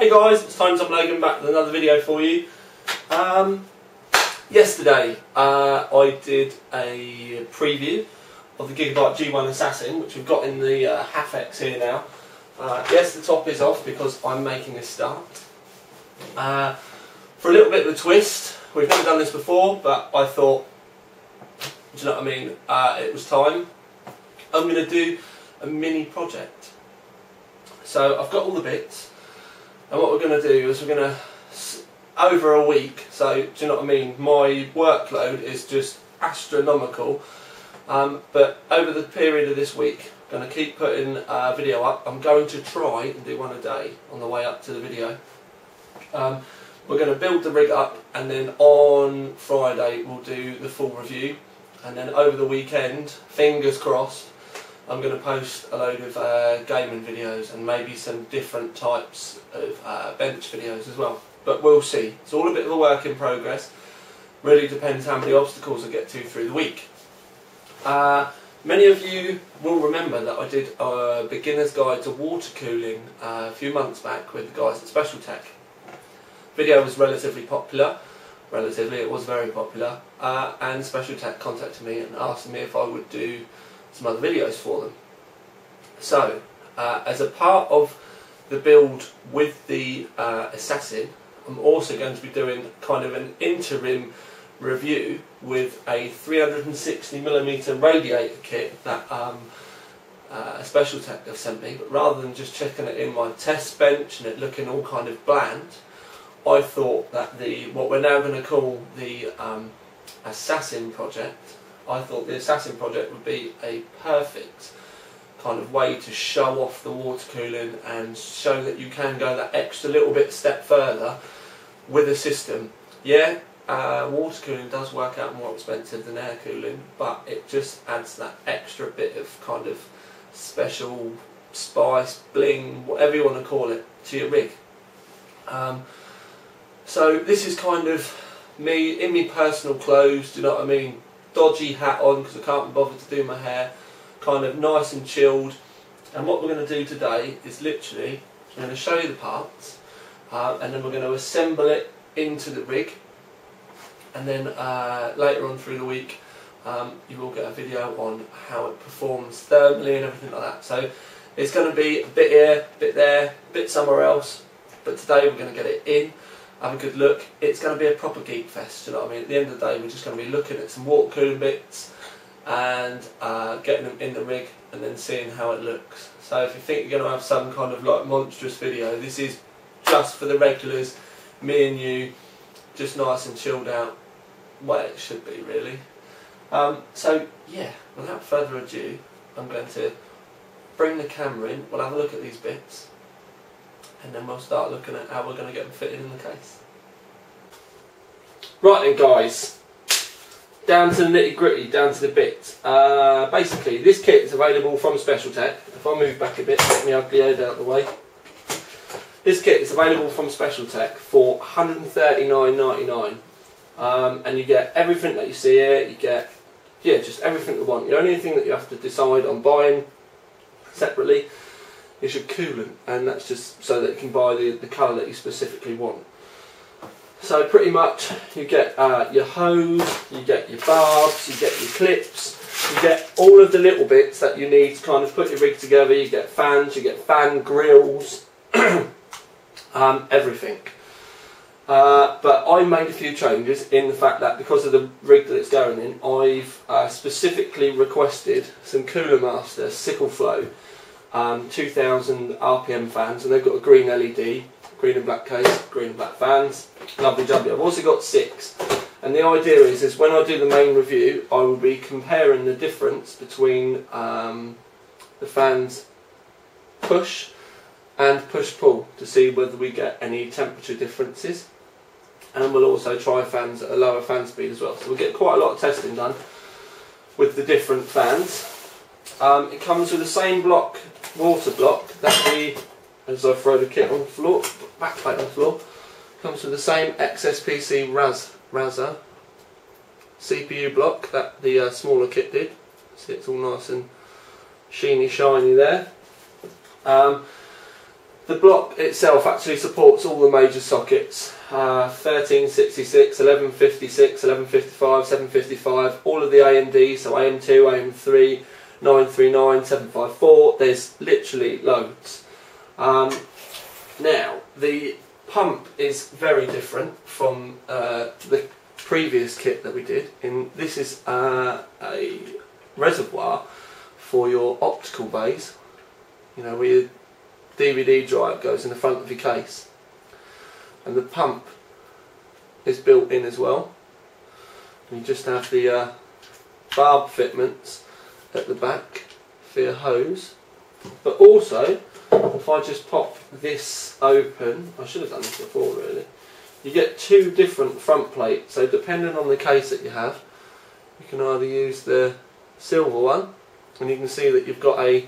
Hey guys, it's Tom Logan back with another video for you. Yesterday I did a preview of the Gigabyte G1 Assassin, which we've got in the Half-X here now. Yes, the top is off because I'm making a start. For a little bit of a twist, we've never done this before, but I thought, do you know what I mean, it was time. I'm going to do a mini project. So I've got all the bits, and what we're going to do is we're going to, over a week, so do you know what I mean, my workload is just astronomical, but over the period of this week I'm going to keep putting a video up. I'm going to try and do one a day on the way up to the video. We're going to build the rig up, and then on Friday we'll do the full review, and then over the weekend, fingers crossed, I'm going to post a load of gaming videos and maybe some different types of bench videos as well. But we'll see. It's all a bit of a work in progress. Really depends how many obstacles I get to through the week. Many of you will remember that I did a beginner's guide to water cooling a few months back with the guys at Special Tech. Video was relatively popular. Relatively, it was very popular. And Special Tech contacted me and asked me if I would do some other videos for them. So, as a part of the build with the Assassin, I'm also going to be doing kind of an interim review with a 360mm radiator kit that a Special Tech have sent me. But rather than just checking it in my test bench and it looking all kind of bland, I thought that what we're now going to call the Assassin project, I thought the Assassin project would be a perfect kind of way to show off the water cooling and show that you can go that extra little bit step further with a system. Yeah, water cooling does work out more expensive than air cooling, but it just adds that extra bit of kind of special spice, bling, whatever you want to call it, to your rig. So this is kind of me in my personal clothes, do you know what I mean? Dodgy hat on because I can't be bothered to do my hair, kind of nice and chilled. And what we're going to do today is literally, I'm going to show you the parts, and then we're going to assemble it into the rig, and then later on through the week you will get a video on how it performs thermally and everything like that. So it's going to be a bit here, a bit there, a bit somewhere else, but today we're going to get it in, have a good look. It's going to be a proper geek fest, you know what I mean? At the end of the day, we're just going to be looking at some water cooling bits and getting them in the rig and then seeing how it looks. So if you think you're going to have some kind of like monstrous video, this is just for the regulars, me and you, just nice and chilled out, way it should be really. So yeah, without further ado, I'm going to bring the camera in, we'll have a look at these bits, and then we'll start looking at how we're going to get them fitted in the case. Right then guys, down to the nitty gritty, down to the bits. Basically this kit is available from Special Tech. If I move back a bit, get my ugly head out of the way. This kit is available from Special Tech for $139.99, and you get everything that you see here. You get, yeah, just everything you want. The only thing that you have to decide on buying separately is your coolant, and that's just so that you can buy the colour that you specifically want. So pretty much you get your hose, you get your barbs, you get your clips, you get all of the little bits that you need to kind of put your rig together. You get fans, you get fan grills, everything. But I made a few changes in the fact that because of the rig that it's going in, I've specifically requested some Cooler Master Sickle Flow 2000 RPM fans, and they've got a green LED, green and black case, green and black fans, lovely jubbly. I've also got 6, and the idea is when I do the main review, I will be comparing the difference between the fans push and push-pull to see whether we get any temperature differences, and we'll also try fans at a lower fan speed as well. So we'll get quite a lot of testing done with the different fans. It comes with the same water block that we, as I throw the kit on the floor, backplate on the floor, comes with the same XSPC Raza CPU block that the smaller kit did. See, it's all nice and sheeny shiny there. The block itself actually supports all the major sockets, 1366, 1156, 1155, 755, all of the AMD, so AM2, AM3, 939, 754, there's literally loads. Now, the pump is very different from the previous kit that we did. This is a reservoir for your optical bays, you know, where your DVD drive goes in the front of your case, and the pump is built in as well. You just have the barb fitments at the back for your hose, but also if I just pop this open, I should have done this before really, you get two different front plates, so depending on the case that you have, you can either use the silver one, and you can see that you've got a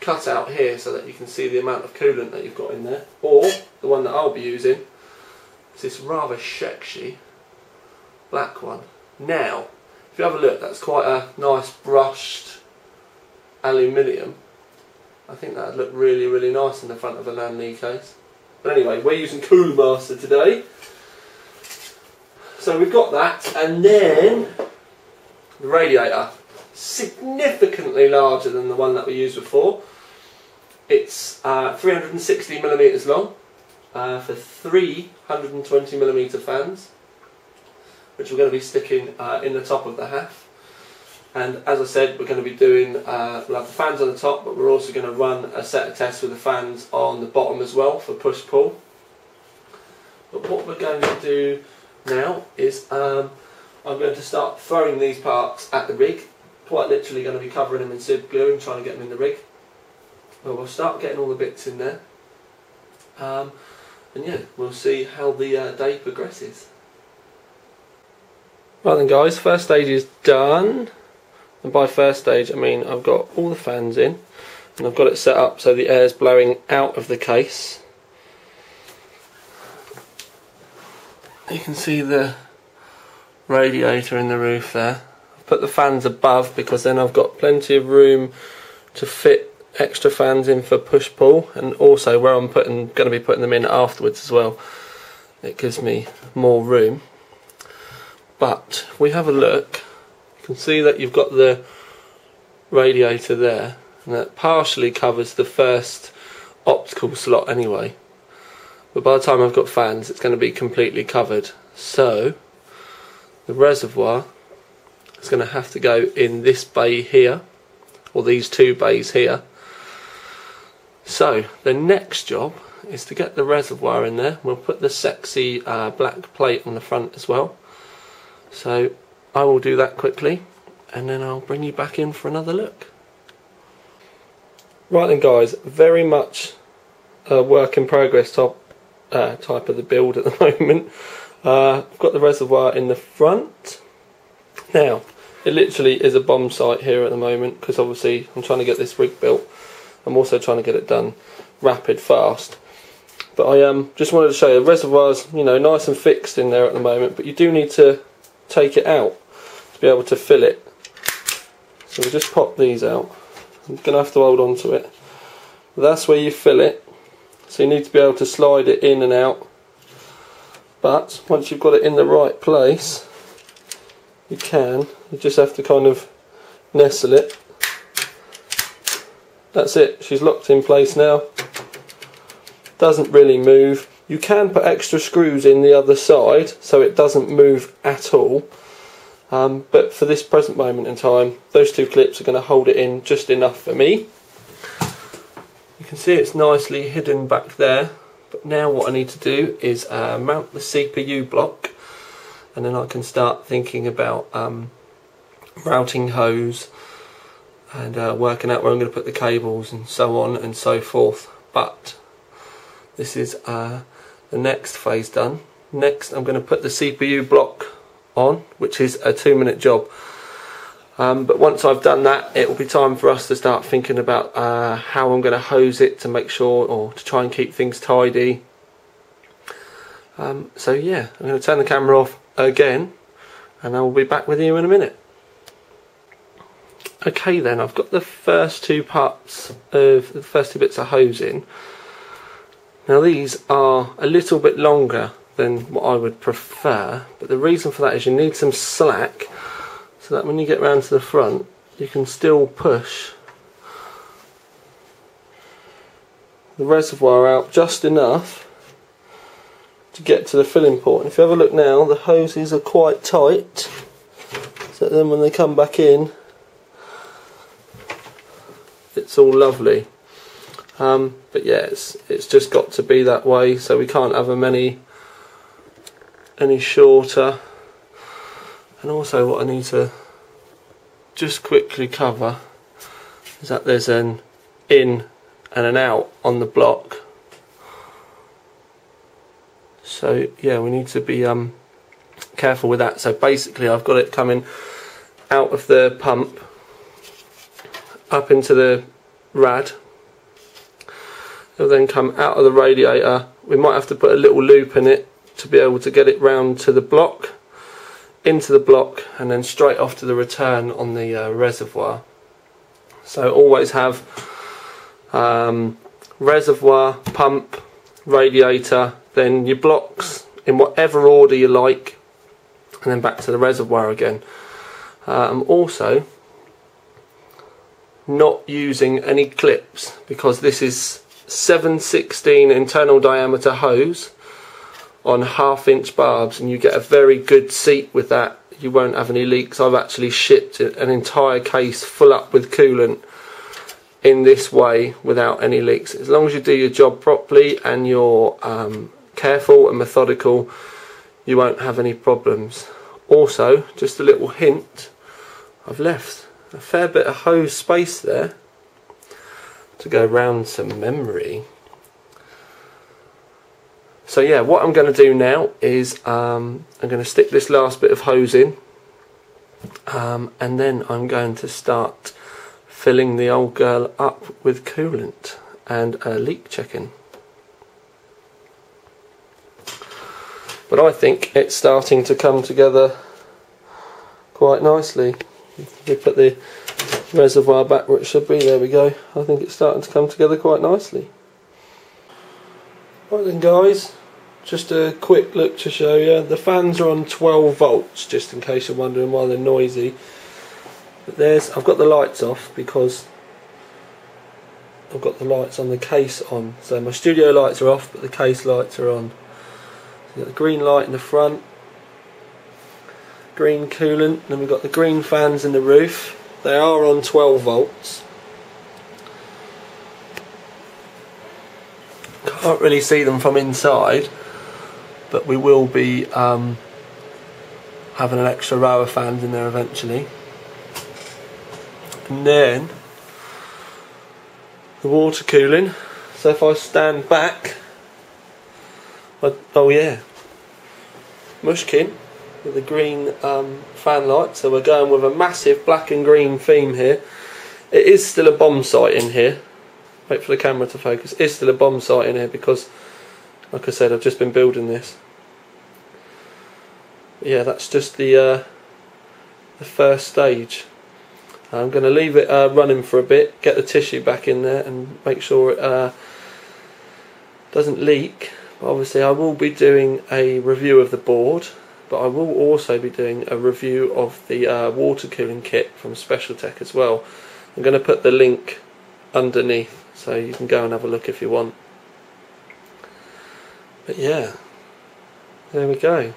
cut out here so that you can see the amount of coolant that you've got in there, or the one that I'll be using is this rather sexy black one. Now if you have a look, that's quite a nice brushed aluminium. I think that would look really, really nice in the front of a Lanley case. But anyway, we're using Cooler Master today. So we've got that, and then the radiator, significantly larger than the one that we used before. It's 360mm long for 320mm fans, which we're going to be sticking in the top of the half. And as I said, we're going to be doing, we'll have the fans on the top, but we're also going to run a set of tests with the fans on the bottom as well for push-pull. But what we're going to do now is I'm going to start throwing these parts at the rig, quite literally going to be covering them in super glue and trying to get them in the rig. Well, we'll start getting all the bits in there, and yeah, we'll see how the day progresses. Right then guys, first stage is done. And by first stage I mean I've got all the fans in and I've got it set up so the air's blowing out of the case. You can see the radiator in the roof there. I've put the fans above because then I've got plenty of room to fit extra fans in for push-pull, and also where I'm going to be putting them in afterwards as well, it gives me more room. But if we have a look, you can see that you've got the radiator there, and that partially covers the first optical slot anyway. But by the time I've got fans, it's going to be completely covered. So the reservoir is going to have to go in this bay here, or these two bays here. So the next job is to get the reservoir in there. We'll put the sexy black plate on the front as well. So I will do that quickly, and then I'll bring you back in for another look. Right then guys, very much a work in progress type of the build at the moment. I've got the reservoir in the front. Now, it literally is a bomb site here at the moment because obviously I'm trying to get this rig built. I'm also trying to get it done rapid fast. But I just wanted to show you the reservoir's, you know, nice and fixed in there at the moment, but you do need to take it out to be able to fill it. So we'll just pop these out. I'm going to have to hold on to it. But that's where you fill it. So you need to be able to slide it in and out. But once you've got it in the right place, you just have to kind of nestle it. That's it, she's locked in place now. Doesn't really move. You can put extra screws in the other side so it doesn't move at all. But for this present moment in time, those two clips are going to hold it in just enough for me. You can see it's nicely hidden back there. But now what I need to do is mount the CPU block, and then I can start thinking about routing hose and working out where I'm going to put the cables and so on and so forth. But this is the next phase done. Next I'm going to put the CPU block on, which is a 2-minute job. But once I've done that, it will be time for us to start thinking about how I'm going to hose it to make sure, or to try and keep things tidy. So yeah, I'm going to turn the camera off again, and I will be back with you in a minute. Okay then, I've got the first two bits of hose in. Now these are a little bit longer than what I would prefer, but the reason for that is you need some slack so that when you get round to the front you can still push the reservoir out just enough to get to the filling port. And if you have a look now, the hoses are quite tight, so then when they come back in it's all lovely. But yeah, it's just got to be that way, so we can't have them any shorter. And also what I need to just quickly cover is that there's an in and an out on the block. So yeah, we need to be careful with that. So basically I've got it coming out of the pump up into the rad. It'll then come out of the radiator. We might have to put a little loop in it to be able to get it round to the block, into the block, and then straight off to the return on the reservoir. So always have reservoir, pump, radiator, then your blocks in whatever order you like, and then back to the reservoir again. Also, not using any clips, because this is 7/16 internal diameter hose on 1/2" barbs, and you get a very good seat with that. You won't have any leaks. I've actually shipped an entire case full up with coolant in this way without any leaks. As long as you do your job properly and you're careful and methodical, you won't have any problems. Also, just a little hint, I've left a fair bit of hose space there to go round some memory. So yeah, what I'm going to do now is I'm going to stick this last bit of hose in, and then I'm going to start filling the old girl up with coolant and leak checking. But I think it's starting to come together quite nicely. We put the reservoir back where it should be, there we go. I think it's starting to come together quite nicely. Right then guys, just a quick look to show you. The fans are on 12 volts, just in case you're wondering why they're noisy. But I've got the lights off because I've got the lights on the case on. So my studio lights are off, but the case lights are on. So you've got the green light in the front, green coolant, and then we've got the green fans in the roof. They are on 12 volts. Can't really see them from inside, but we will be having an extra row of fans in there eventually. And then the water cooling. So if I stand back, oh yeah, Mushkin with the green fan light. So we're going with a massive black and green theme here. It is still a bomb sight in here. Wait for the camera to focus. It is still a bomb sight in here because, like I said, I've just been building this. But yeah, that's just the first stage. I'm going to leave it running for a bit, get the tissue back in there and make sure it doesn't leak. But obviously I will be doing a review of the board, but I will also be doing a review of the water cooling kit from Special Tech as well. I'm going to put the link underneath so you can go and have a look if you want. But yeah, there we go.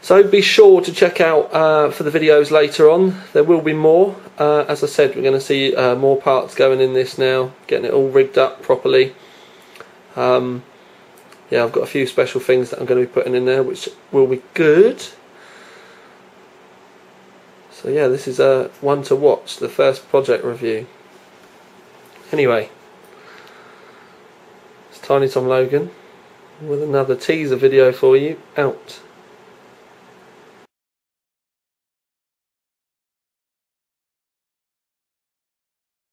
So be sure to check out for the videos later on. There will be more. As I said, we're going to see more parts going in this now, getting it all rigged up properly. Yeah, I've got a few special things that I'm going to be putting in there which will be good. So yeah, this is one to watch, the first project review. Anyway, it's Tiny Tom Logan with another teaser video for you, out.